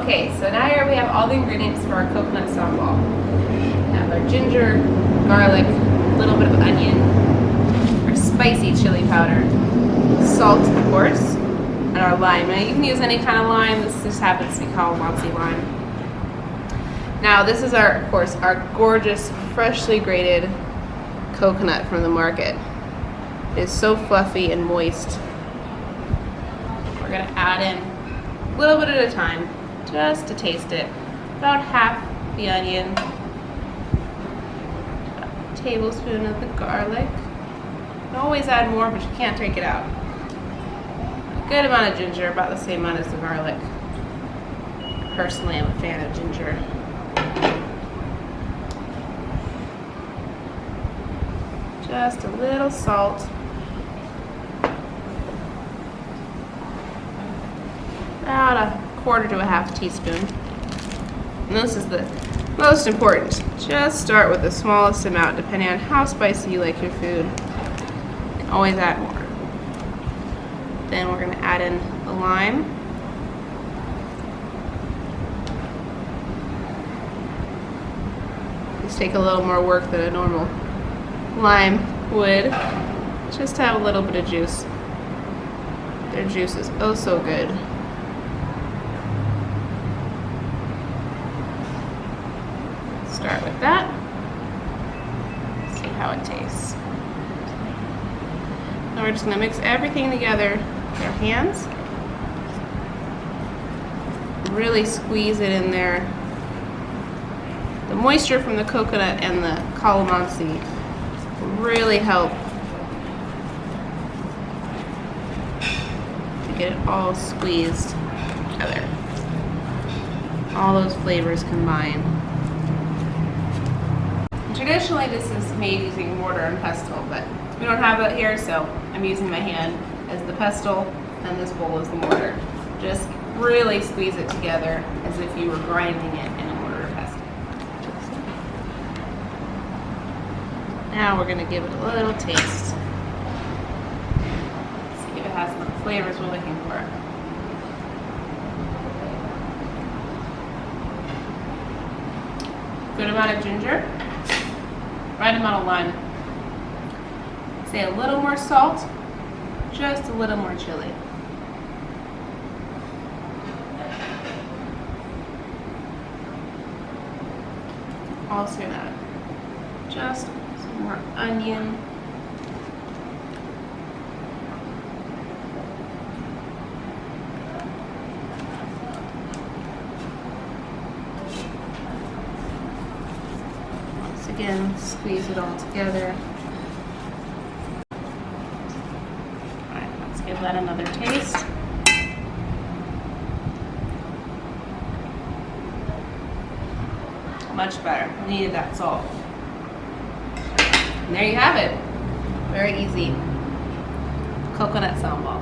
Okay, so now here we have all the ingredients for our coconut sambol. We have our ginger, garlic, a little bit of onion, our spicy chili powder, salt of course, and our lime. Now you can use any kind of lime, this just happens to be calamansi lime. Now this is of course, our gorgeous, freshly grated coconut from the market. It is so fluffy and moist. We're going to add in a little bit at a time, just to taste it. About half the onion, a tablespoon of the garlic. You can always add more, but you can't take it out. A good amount of ginger, about the same amount as the garlic. Personally, I'm a fan of ginger. Just a little salt. About a quarter to a half teaspoon. And this is the most important. Just start with the smallest amount depending on how spicy you like your food. You can always add more. Then we're going to add in the lime. These take a little more work than a normal lime would. Just to have a little bit of juice. Their juice is oh so good. Start with that. See how it tastes. Now we're just going to mix everything together with our hands. Really squeeze it in there. The moisture from the coconut and the calamansi will really help to get it all squeezed together. All those flavors combined. Traditionally, this is made using mortar and pestle, but we don't have that here, so I'm using my hand as the pestle and this bowl as the mortar. Just really squeeze it together as if you were grinding it in a mortar or pestle. Now we're going to give it a little taste. See if it has the flavors we're looking for. Good amount of ginger. Right amount of lime. Say a little more salt, just a little more chili. Also add just some more onion. Again, squeeze it all together. Alright, let's give that another taste. Much better. We needed that salt. And there you have it. Very easy. Coconut sambol.